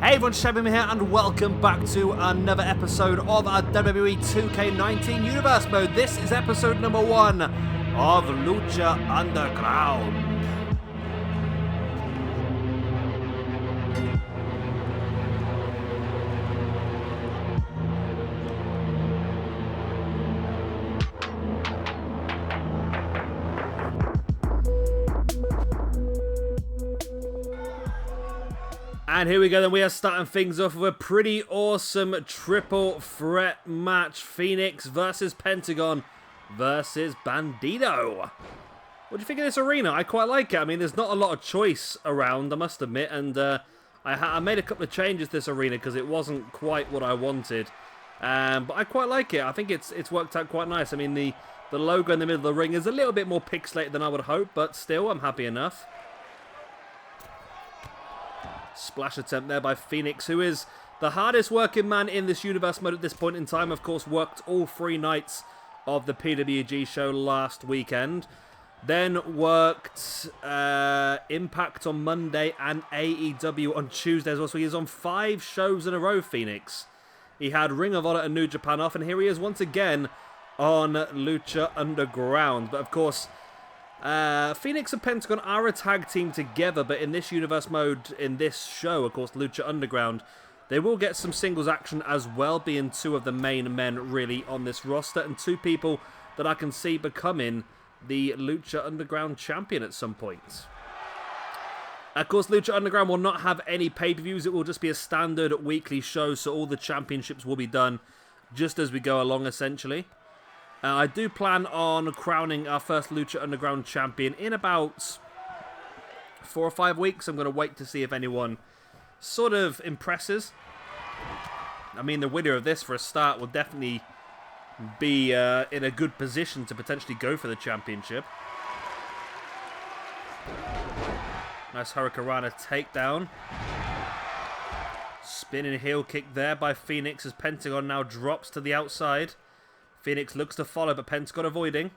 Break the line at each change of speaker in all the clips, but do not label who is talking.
Hey everyone, Shabim here and welcome back to another episode of our WWE 2K19 Universe Mode. This is episode number 1 of Lucha Underground. And here we go, then we are starting things off with a pretty awesome triple threat match. Fenix versus Pentagon versus Bandido. What do you think of this arena? I quite like it. I mean, there's not a lot of choice around, I must admit. And I made a couple of changes to this arena because it wasn't quite what I wanted. But I quite like it. I think it's worked out quite nice. I mean, the logo in the middle of the ring is a little bit more pixelated than I would hope. But still, I'm happy enough. Splash attempt there by Fenix, who is the hardest working man in this universe mode at this point in time. Of course, worked all 3 nights of the PWG show last weekend. Then worked Impact on Monday and AEW on Tuesday as well. So he is on 5 shows in a row, Fenix. He had Ring of Honor and New Japan off, and here he is once again on Lucha Underground. But of course, Fenix and Pentagon are a tag team together, but in this universe mode, in this show, of course, Lucha Underground, they will get some singles action as well, being 2 of the main men really on this roster, and 2 people that I can see becoming the Lucha Underground champion at some point. Of course, Lucha Underground will not have any pay-per-views. It will just be a standard weekly show, so all the championships will be done just as we go along, essentially. I do plan on crowning our first Lucha Underground champion in about 4 or 5 weeks. I'm going to wait to see if anyone sort of impresses. I mean, the winner of this, for a start, will definitely be in a good position to potentially go for the championship. Nice Hurricanrana takedown. Spinning heel kick there by Fenix as Pentagon now drops to the outside. Fenix looks to follow, but Pentagon avoiding.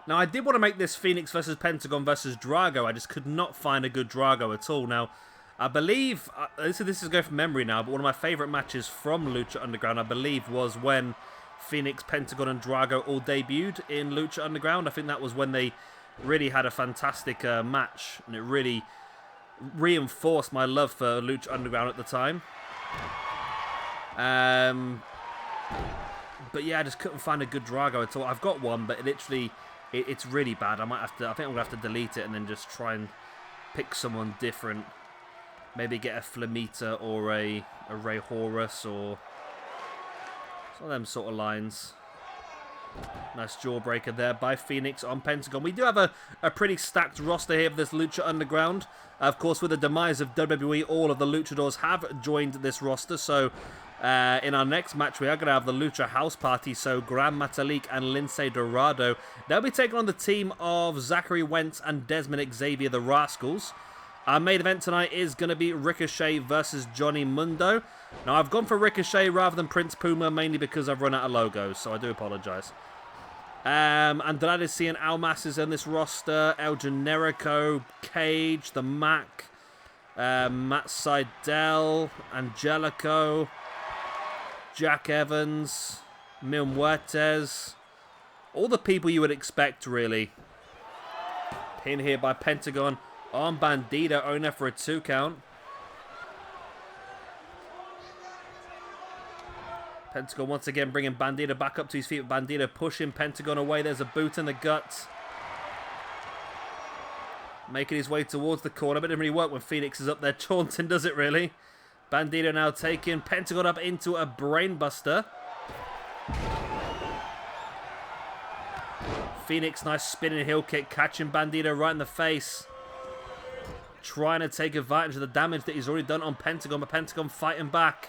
Now, I did want to make this Fenix versus Pentagon versus Drago. I just could not find a good Drago at all. Now, I believe, this is going from memory now, but one of my favourite matches from Lucha Underground, I believe, was when Fenix, Pentagon and Drago all debuted in Lucha Underground. I think that was when they really had a fantastic match, and it really reinforced my love for Lucha Underground at the time. But yeah, I just couldn't find a good Drago at all. I've got one, but it's really bad. I think I'm gonna have to delete it and then just try and pick someone different. Maybe get a Flamita or a Ray Horus or some of them sort of lines. Nice jawbreaker there by Fenix on Pentagon. We do have a pretty stacked roster here of this Lucha Underground. Of course, with the demise of WWE, all of the luchadors have joined this roster. So in our next match, we are going to have the Lucha House Party. So Gran Metalik and Lince Dorado. They'll be taking on the team of Zachary Wentz and Desmond Xavier, the Rascalz. Our main event tonight is going to be Ricochet versus Johnny Mundo. Now, I've gone for Ricochet rather than Prince Puma, mainly because I've run out of logos, so I do apologise. And that is seeing Almas is in this roster, El Generico, Cage, the Mac, Matt Sydal, Angelico, Jack Evans, Mil Muertes, all the people you would expect, really. Pin here by Pentagon on Bandido, owner for a 2 count. Pentagon once again bringing Bandido back up to his feet. Bandido pushing Pentagon away. There's a boot in the gut. Making his way towards the corner, but it didn't really work when Fenix is up there taunting, does it really? Bandido now taking Pentagon up into a brainbuster. Fenix, nice spinning heel kick, catching Bandido right in the face. Trying to take advantage of the damage that he's already done on Pentagon, but Pentagon fighting back.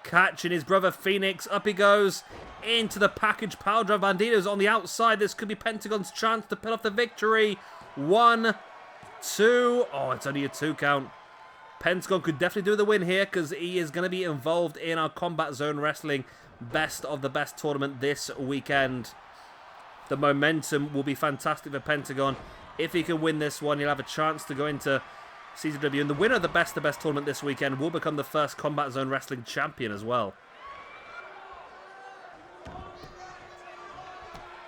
Catching his brother Fenix. Up he goes into the package power drive. Bandido's on the outside. This could be Pentagon's chance to pull off the victory. 1, 2. Oh, it's only a 2 count. Pentagon could definitely do the win here because he is going to be involved in our Combat Zone Wrestling Best of the Best tournament this weekend. The momentum will be fantastic for Pentagon. If he can win this one, he'll have a chance to go into CZW. And the winner of the Best tournament this weekend will become the first Combat Zone Wrestling champion as well.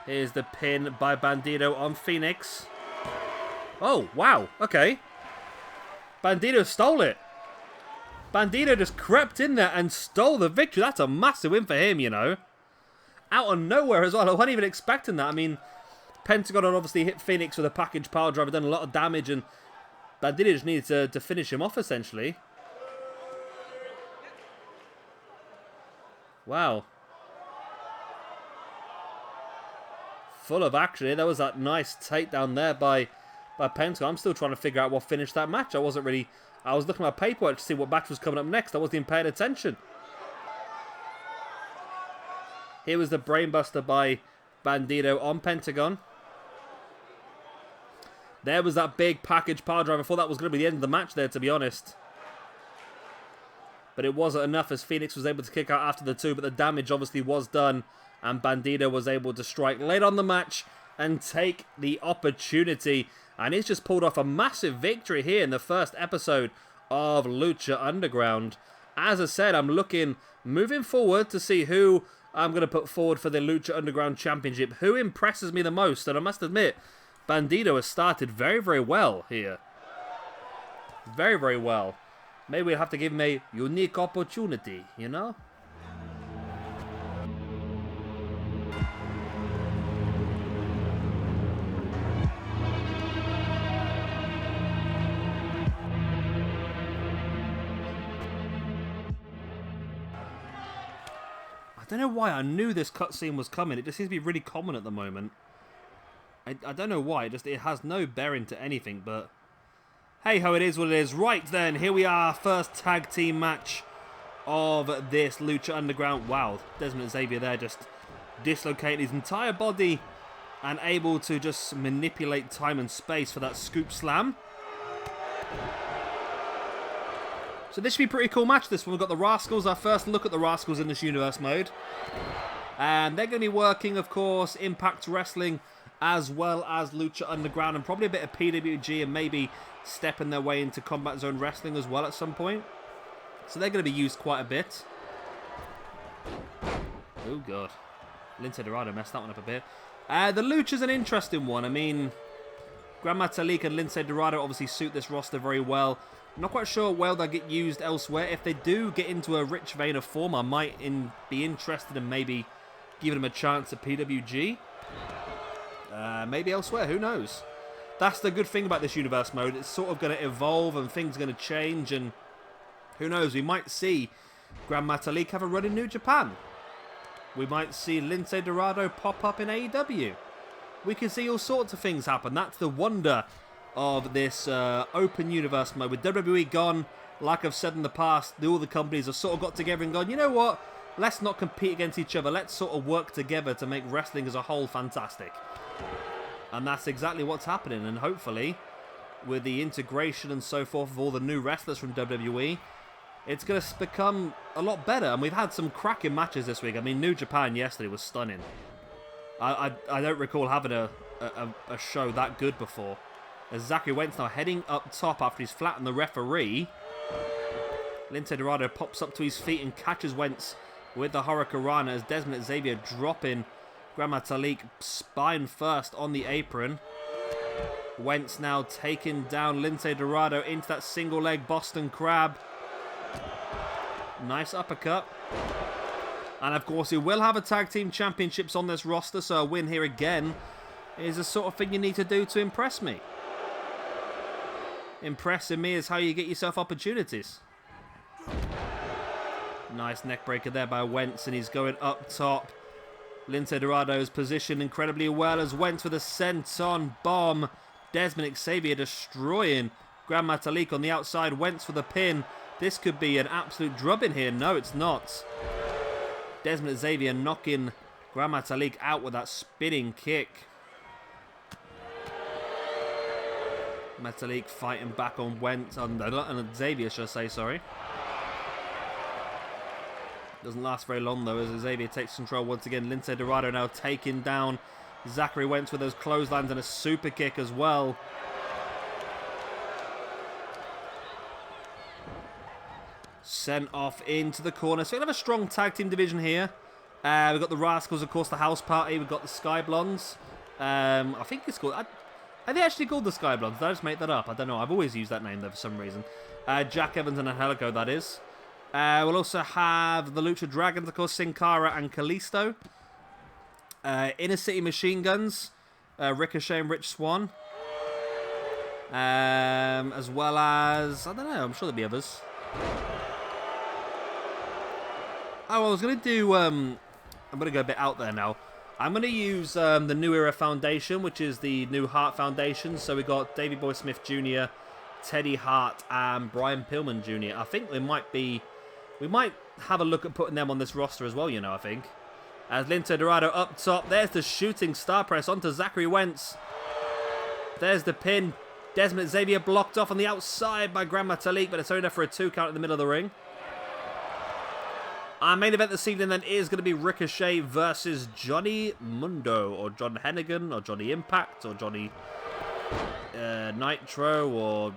Here's the pin by Bandido on Fenix. Oh, wow. Okay. Bandido stole it. Bandido just crept in there and stole the victory. That's a massive win for him, you know. Out of nowhere as well. I wasn't even expecting that. I mean, Pentagon had obviously hit Fenix with a package power driver, done a lot of damage, and Bandido just needed to finish him off, essentially. Wow. Full of action here. There was that nice takedown there by Pentagon. I'm still trying to figure out what finished that match. I was looking at my paperwork to see what match was coming up next. I wasn't even paying attention. Here was the brainbuster by Bandido on Pentagon. There was that big package power drive. I thought that was going to be the end of the match there, to be honest. But it wasn't enough as Fenix was able to kick out after the two. But the damage obviously was done. And Bandido was able to strike late on the match and take the opportunity. And he's just pulled off a massive victory here in the first episode of Lucha Underground. As I said, I'm looking, moving forward, to see who I'm going to put forward for the Lucha Underground Championship. Who impresses me the most? And I must admit, Bandido has started very, very well here. Very, very well. Maybe we'll have to give him a unique opportunity, you know? I don't know why I knew this cutscene was coming. It just seems to be really common at the moment. I don't know why. It has no bearing to anything, but hey ho, it is what it is. Right then, here we are. First tag team match of this Lucha Underground. Wow, Desmond Xavier there just dislocating his entire body and able to just manipulate time and space for that scoop slam. So this should be a pretty cool match, this one. We've got the Rascalz, our first look at the Rascalz in this universe mode. And they're going to be working, of course, Impact Wrestling as well as Lucha Underground. And probably a bit of PWG and maybe stepping their way into Combat Zone Wrestling as well at some point. So they're going to be used quite a bit. Oh, God. Lince Dorado messed that one up a bit. The Lucha's an interesting one. I mean, Gran Metalik and Lince Dorado obviously suit this roster very well. I'm not quite sure where they'll get used elsewhere. If they do get into a rich vein of form, I might be interested in maybe giving them a chance at PWG. Maybe elsewhere, who knows? That's the good thing about this universe mode. It's sort of going to evolve and things are going to change. And who knows, we might see Gran Metalik have a run in New Japan. We might see Lince Dorado pop up in AEW. We can see all sorts of things happen. That's the wonder of this open universe mode. With WWE gone, like I've said in the past, all the companies have sort of got together and gone, you know what, let's not compete against each other, let's sort of work together to make wrestling as a whole fantastic. And that's exactly what's happening, and hopefully with the integration and so forth of all the new wrestlers from WWE, it's going to become a lot better. And we've had some cracking matches this week. I mean, New Japan yesterday was stunning. I don't recall having a show that good before. As Zachary Wentz now heading up top after he's flattened the referee. Lince Dorado pops up to his feet and catches Wentz with the Hurricanrana as Desmond Xavier dropping Gran Metalik spine first on the apron. Wentz now taking down Lince Dorado into that single leg Boston Crab. Nice uppercut. And of course, he will have a tag team championships on this roster, so a win here again is the sort of thing you need to do to impress me. Impressing me is how you get yourself opportunities. Nice neck breaker there by Wentz, and he's going up top. Lince Dorado's positioned incredibly well as Wentz with a senton bomb. Desmond Xavier destroying Gran Metalik on the outside. Wentz with a pin. This could be an absolute drubbing here. No, it's not. Desmond Xavier knocking Gran Metalik out with that spinning kick. Metalik fighting back on Wentz, on Xavier, should I say, sorry. Doesn't last very long though as Xavier takes control once again. Lince Dorado now taking down Zachary Wentz with those clotheslines and a super kick as well. Sent off into the corner. So we have a strong tag team division here. We've got the Rascalz, of course, the House Party. We've got the Sky Blondes. I think it's called... Are they actually called the Sky Blondes? Did I just make that up? I don't know. I've always used that name, though, for some reason. Jack Evans and Angelico, that is. We'll also have the Lucha Dragons, of course, Sin Cara and Kalisto. Inner City Machine Guns, Ricochet and Rich Swann. As well as... I don't know. I'm sure there'll be others. Oh, I was going to do... I'm going to go a bit out there now. I'm going to use the New Era Foundation, which is the New Hart Foundation. So we got Davey Boy Smith Jr., Teddy Hart, and Brian Pillman Jr. I think we might have a look at putting them on this roster as well, you know, I think. As Lince Dorado up top. There's the shooting star press onto Zachary Wentz. There's the pin. Desmond Xavier blocked off on the outside by Gran Metalik, but it's only enough for a 2 count in the middle of the ring. Our main event this evening then is going to be Ricochet versus Johnny Mundo, or John Hennigan, or Johnny Impact, or Johnny Nitro, or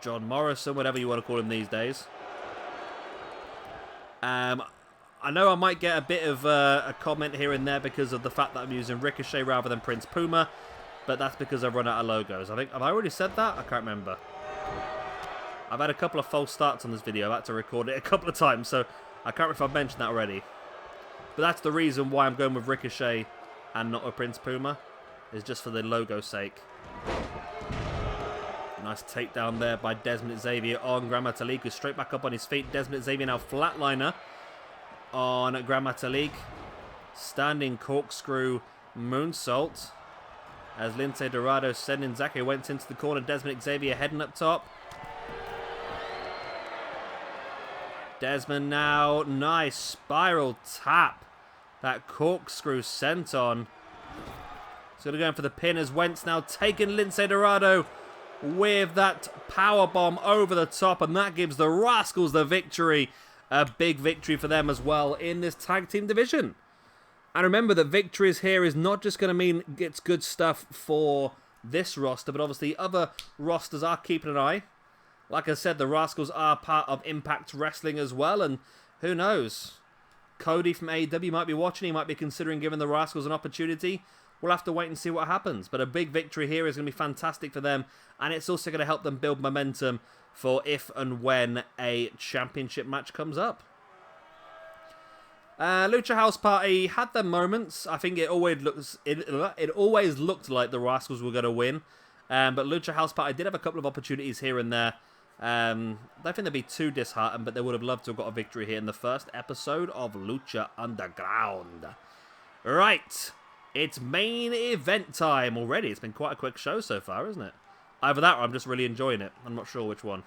John Morrison, whatever you want to call him these days. I know I might get a bit of a comment here and there because of the fact that I'm using Ricochet rather than Prince Puma, but that's because I've run out of logos. I think, have I already said that? I can't remember. I've had a couple of false starts on this video. I've had to record it a couple of times, so I can't remember if I've mentioned that already. But that's the reason why I'm going with Ricochet and not with Prince Puma, is just for the logo's sake. Nice takedown there by Desmond Xavier on Gran Metalik, who's straight back up on his feet. Desmond Xavier now flatliner on Gran Metalik. Standing corkscrew moonsault. As Lince Dorado sending Zachary Wentz into the corner. Desmond Xavier heading up top. Desmond now. Nice spiral tap. That corkscrew sent on. He's going to go in for the pin as Wentz now taking Lince Dorado with that powerbomb over the top. And that gives the Rascalz the victory. A big victory for them as well in this tag team division. And remember that victories here is not just going to mean it's good stuff for this roster, but obviously other rosters are keeping an eye. Like I said, the Rascalz are part of Impact Wrestling as well, and who knows? Cody from AEW might be watching, he might be considering giving the Rascalz an opportunity. We'll have to wait and see what happens. But a big victory here is going to be fantastic for them, and it's also going to help them build momentum for if and when a championship match comes up. Lucha House Party had their moments. I think it always looked like the Rascalz were going to win. But Lucha House Party did have a couple of opportunities here and there. I don't think they'd be too disheartened, but they would have loved to have got a victory here in the first episode of Lucha Underground. Right, it's main event time already. It's been quite a quick show so far, isn't it? Either that or I'm just really enjoying it. I'm not sure which one.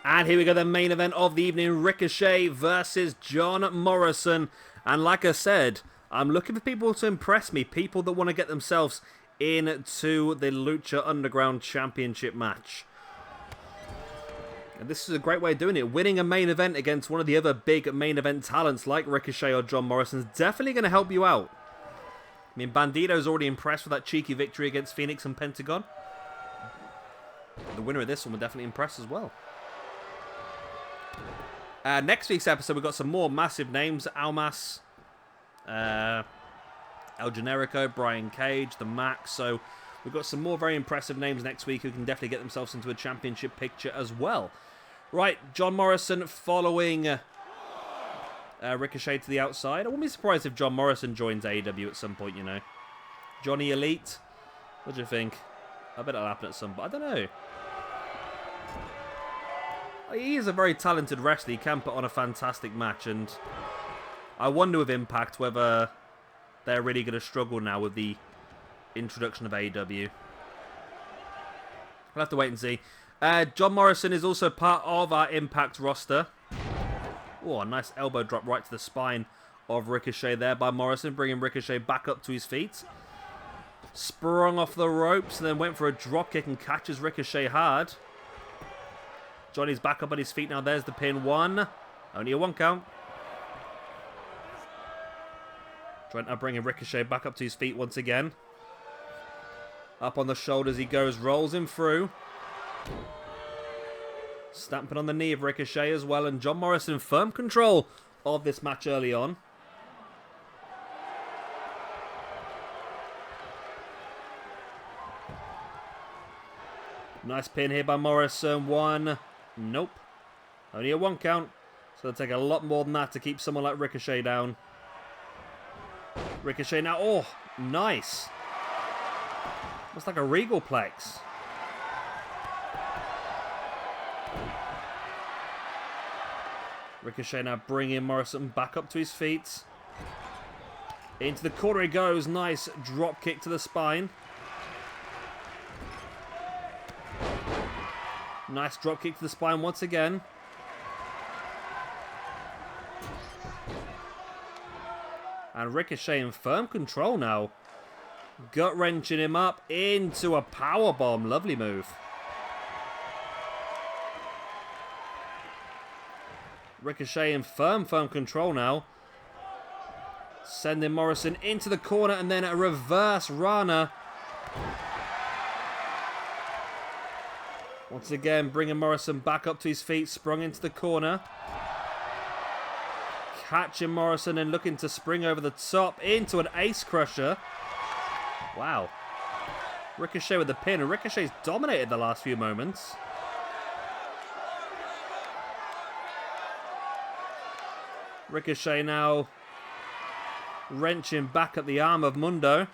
And here we go, the main event of the evening, Ricochet versus John Morrison. And like I said, I'm looking for people to impress me, people that want to get themselves into the Lucha Underground Championship match. And this is a great way of doing it. Winning a main event against one of the other big main event talents like Ricochet or John Morrison is definitely going to help you out. I mean, Bandido's already impressed with that cheeky victory against Fenix and Pentagon. The winner of this one will definitely impress as well. Next week's episode, we've got some more massive names. Almas, El Generico, Brian Cage, The Max. So we've got some more very impressive names next week who can definitely get themselves into a championship picture as well. Right, John Morrison following Ricochet to the outside. I wouldn't be surprised if John Morrison joins AEW at some point, you know. Johnny Elite, what do you think? I bet it'll happen at some point. I don't know. He is a very talented wrestler. He can put on a fantastic match, and I wonder with Impact whether they're really going to struggle now with the introduction of AEW. We'll have to wait and see. John Morrison is also part of our Impact roster. Oh, a nice elbow drop right to the spine of Ricochet there by Morrison, bringing Ricochet back up to his feet. Sprung off the ropes and then went for a drop kick and catches Ricochet hard. Johnny's back up on his feet now. There's the pin. 1. Only a 1 count. Trent now bringing Ricochet back up to his feet once again. Up on the shoulders he goes. Rolls him through. Stamping on the knee of Ricochet as well. And John Morrison in firm control of this match early on. Nice pin here by Morrison. 1. Nope. Only a 1 count. So it'll take a lot more than that to keep someone like Ricochet down. Ricochet now. Oh, nice. Looks like a Regal Plex. Ricochet now bringing Morrison back up to his feet. Into the corner he goes. Nice drop kick to the spine. Nice drop kick to the spine once again. And Ricochet in firm control now. Gut wrenching him up into a powerbomb. Lovely move. Ricochet in firm control now. Sending Morrison into the corner and then a reverse Rana. Once again, bringing Morrison back up to his feet. Sprung into the corner. Catching Morrison and looking to spring over the top into an ace crusher. Wow. Ricochet with the pin. And Ricochet's dominated the last few moments. Ricochet now wrenching back at the arm of Mundo.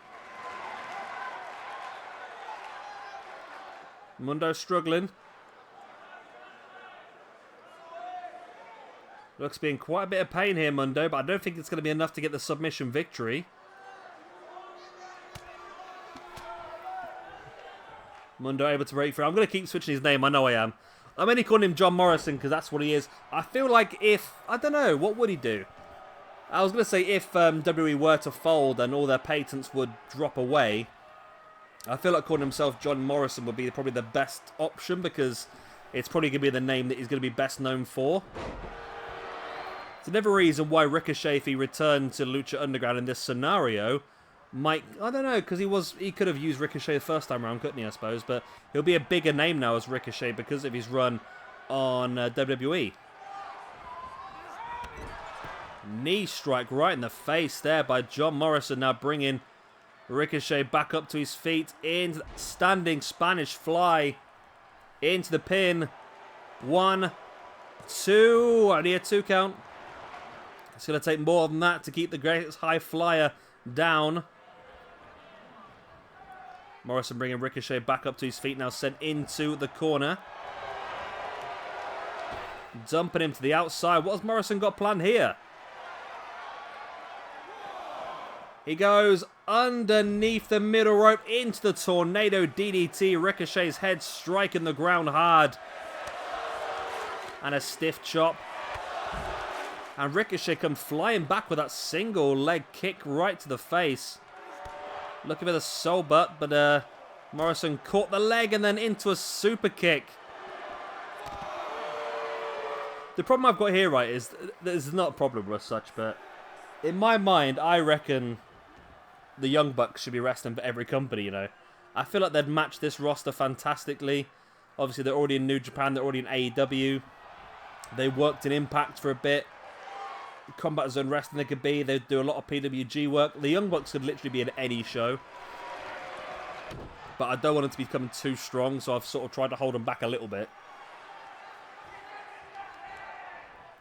Mundo struggling. Looks to be in quite a bit of pain here, Mundo, but I don't think it's going to be enough to get the submission victory. Mundo able to break through. I'm going to keep switching his name. I know I am. I'm only calling him John Morrison because that's what he is. I feel like if... I don't know. What would he do? I was going to say if WWE were to fold and all their patents would drop away, I feel like calling himself John Morrison would be probably the best option because it's probably going to be the name that he's going to be best known for. It's another reason why Ricochet, if he returned to Lucha Underground in this scenario, might... I don't know, because he could have used Ricochet the first time around, couldn't he, I suppose? But he'll be a bigger name now as Ricochet because of his run on WWE. Knee strike right in the face there by John Morrison, now bringing Ricochet back up to his feet. In standing Spanish fly into the pin. 1, 2. Only a 2 count. It's going to take more than that to keep the greatest high flyer down. Morrison bringing Ricochet back up to his feet, now sent into the corner. Dumping him to the outside. What has Morrison got planned here? He goes underneath the middle rope into the tornado DDT. Ricochet's head striking the ground hard. And a stiff chop. And Ricochet comes flying back with that single leg kick right to the face. Looking for the soul butt, but Morrison caught the leg and then into a super kick. The problem I've got here, right, is there's not a problem as such, but in my mind, I reckon the Young Bucks should be wrestling for every company, you know. I feel like they'd match this roster fantastically. Obviously, they're already in New Japan, they're already in AEW. They worked in Impact for a bit. Combat Zone Wrestling they could be. They do a lot of PWG work. The Young Bucks could literally be in any show. But I don't want them to be becoming too strong, so I've sort of tried to hold them back a little bit.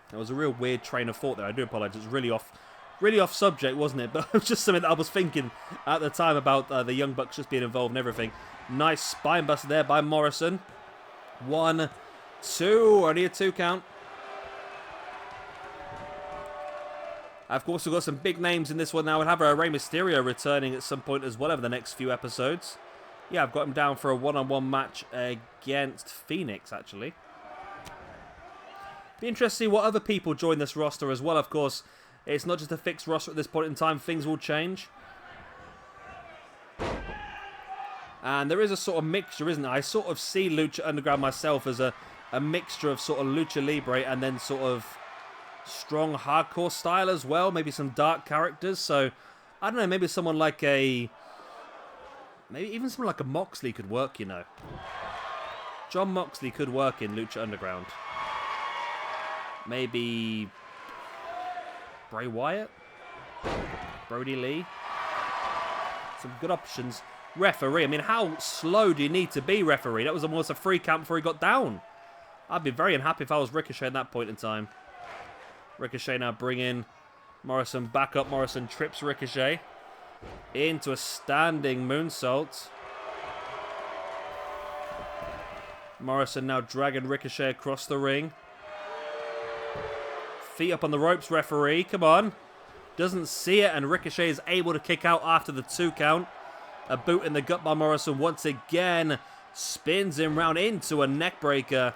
That was a real weird train of thought there. I do apologise. It was really off subject, wasn't it? But it was just something that I was thinking at the time about the Young Bucks just being involved in everything. Nice spine buster there by Morrison. 1, 2. Only a 2 count. Of course, we've got some big names in this one now. We'll have Rey Mysterio returning at some point as well over the next few episodes. Yeah, I've got him down for a one-on-one match against Fenix, actually. Be interesting to see what other people join this roster as well, of course. It's not just a fixed roster at this point in time. Things will change. And there is a sort of mixture, isn't there? I sort of see Lucha Underground myself as a a mixture of sort of lucha libre and then sort of strong hardcore style as well. Maybe some dark characters. So, I don't know, maybe someone like maybe even someone like a Moxley could work, you know. John Moxley could work in Lucha Underground. Maybe Bray Wyatt? Brody Lee? Some good options. Referee, I mean, how slow do you need to be, referee? That was almost a free count before he got down. I'd be very unhappy if I was Ricochet at that point in time. Ricochet now bringing Morrison back up. Morrison trips Ricochet into a standing moonsault. Morrison now dragging Ricochet across the ring. Feet up on the ropes, referee. Come on. Doesn't see it, and Ricochet is able to kick out after the 2 count. A boot in the gut by Morrison once again. Spins him round into a neckbreaker.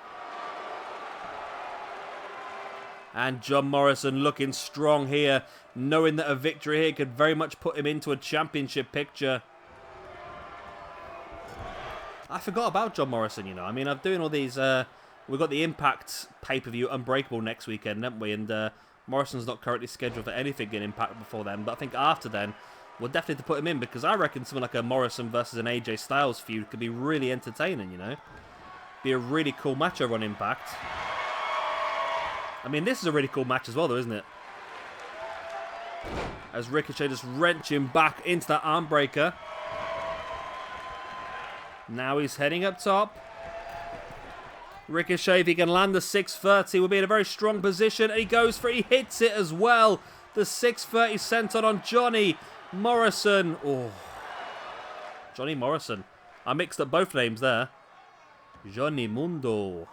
And John Morrison looking strong here, knowing that a victory here could very much put him into a championship picture. I forgot about John Morrison, you know. I mean, I'm doing all these... we've got the Impact pay-per-view Unbreakable next weekend, haven't we? And Morrison's not currently scheduled for anything in Impact before then. But I think after then, we'll definitely have to put him in, because I reckon something like a Morrison versus an AJ Styles feud could be really entertaining, you know. Be a really cool match over on Impact. I mean, this is a really cool match as well, though, isn't it? As Ricochet just wrenching back into that arm breaker. Now he's heading up top. Ricochet, if he can land the 630, will be in a very strong position. And he goes for it. He hits it as well. The 630 senton on Johnny Morrison. Oh, Johnny Morrison. I mixed up both names there. Johnny Mundo.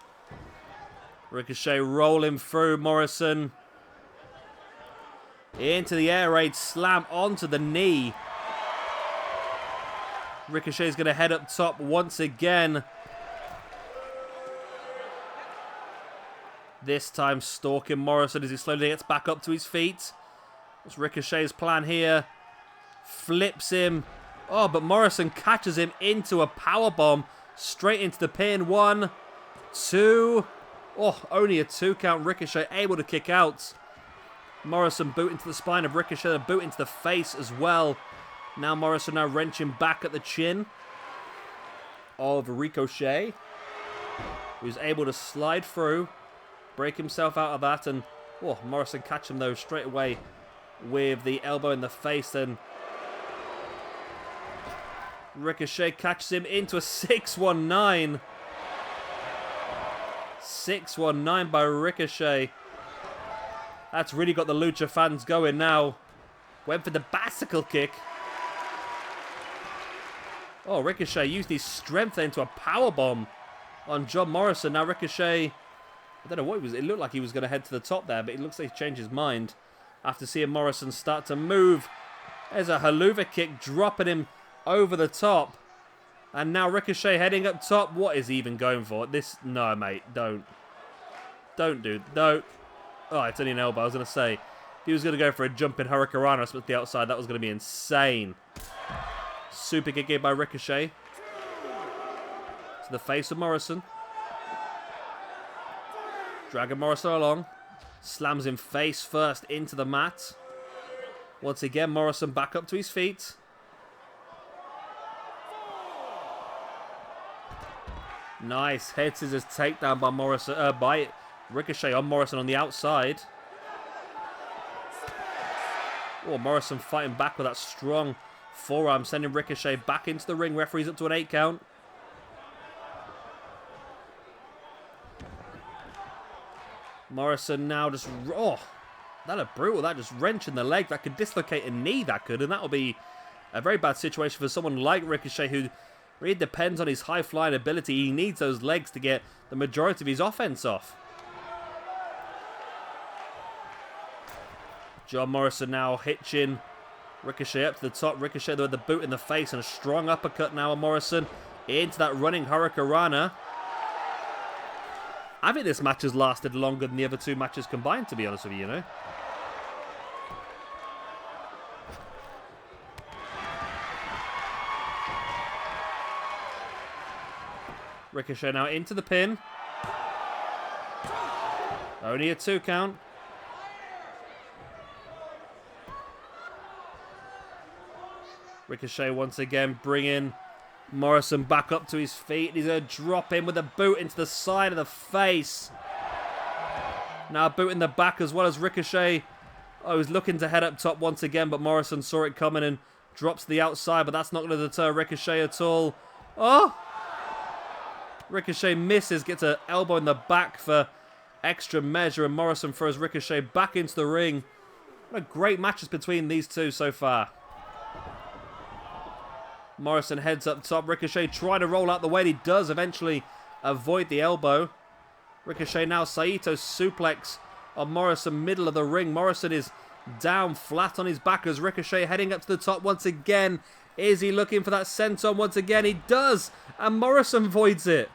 Ricochet rolling through Morrison. Into the air raid slam onto the knee. Ricochet's going to head up top once again. This time stalking Morrison as he slowly gets back up to his feet. What's Ricochet's plan here? Flips him. Oh, but Morrison catches him into a powerbomb. Straight into the pin. 1, 2... Oh, only a 2 count. Ricochet able to kick out. Morrison boot into the spine of Ricochet. A boot into the face as well. Now Morrison now wrenching back at the chin of Ricochet, who's able to slide through, break himself out of that, and oh, Morrison catch him though straight away with the elbow in the face. Then Ricochet catches him into a 619. 619 by Ricochet. That's really got the Lucha fans going now. Went for the bicycle kick. Oh, Ricochet used his strength into a powerbomb on John Morrison. Now Ricochet, I don't know what he was. It looked like he was going to head to the top there, but it looks like he changed his mind after seeing Morrison start to move. There's a haluva kick dropping him over the top. And now Ricochet heading up top. What is he even going for? This, no, mate, don't. Don't, dude, don't. Oh, it's only an elbow, I was going to say. If he was going to go for a jumping Hurricanrana at the outside, that was going to be insane. Super kick here by Ricochet. To the face of Morrison. Dragging Morrison along. Slams him face first into the mat. Once again, Morrison back up to his feet. Nice head scissors takedown by Morrison, by Ricochet on Morrison on the outside. Oh, Morrison fighting back with that strong forearm, sending Ricochet back into the ring. Referee's up to an 8 count. Morrison now just... Oh, that a brutal. That just wrenching the leg. That could dislocate a knee, that could. And that will be a very bad situation for someone like Ricochet, who really depends on his high-flying ability. He needs those legs to get the majority of his offense off. John Morrison now hitching Ricochet up to the top. Ricochet with the boot in the face and a strong uppercut now on Morrison into that running Hurricanrana. I think this match has lasted longer than the other 2 matches combined, to be honest with you, you know. Ricochet now into the pin. Only a 2 count. Ricochet once again bringing Morrison back up to his feet. He's going to drop him with a boot into the side of the face. Now a boot in the back as well as Ricochet. Oh, he's looking to head up top once again, but Morrison saw it coming and drops to the outside, but that's not going to deter Ricochet at all. Oh! Ricochet misses, gets an elbow in the back for extra measure, and Morrison throws Ricochet back into the ring. What a great matches between these two so far. Morrison heads up top. Ricochet trying to roll out the way, and he does eventually avoid the elbow. Ricochet now Saito suplex on Morrison, middle of the ring. Morrison is down flat on his back as Ricochet heading up to the top once again. Is he looking for that senton once again? He does, and Morrison voids it.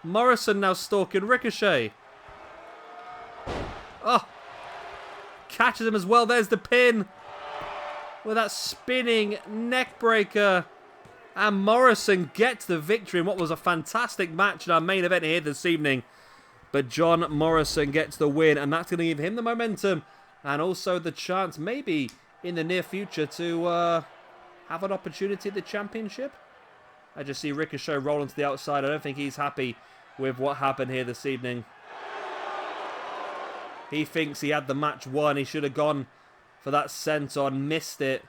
Morrison now stalking Ricochet. Oh, catches him as well. There's the pin with that spinning neck breaker. And Morrison gets the victory in what was a fantastic match in our main event here this evening. But John Morrison gets the win, and that's going to give him the momentum and also the chance, maybe in the near future, to have an opportunity at the championship. I just see Ricochet rolling to the outside. I don't think he's happy with what happened here this evening. He thinks he had the match won. He should have gone for that senton, missed it.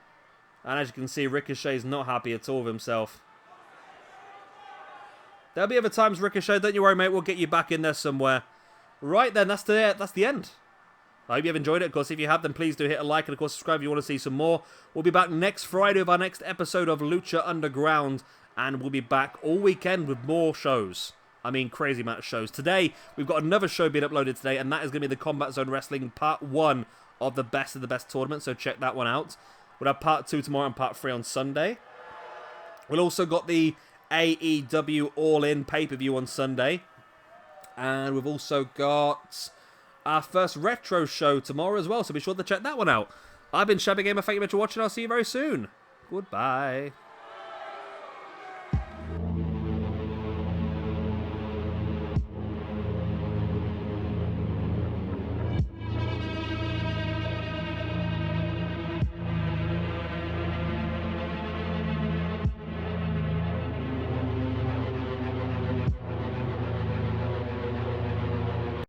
And as you can see, Ricochet's not happy at all with himself. There'll be other times, Ricochet. Don't you worry, mate. We'll get you back in there somewhere. Right then, that's the end. I hope you've enjoyed it. Of course, if you have, then please do hit a like. And of course, subscribe if you want to see some more. We'll be back next Friday with our next episode of Lucha Underground. And we'll be back all weekend with more shows. I mean, crazy amount of shows. Today, we've got another show being uploaded today. And that is going to be the Combat Zone Wrestling Part 1 of the Best of the Best tournament. So check that one out. We'll have Part 2 tomorrow and Part 3 on Sunday. We'll also got the AEW All-In pay-per-view on Sunday. And we've also got our first retro show tomorrow as well. So be sure to check that one out. I've been Shabby Gamer. Thank you very much for watching. I'll see you very soon. Goodbye.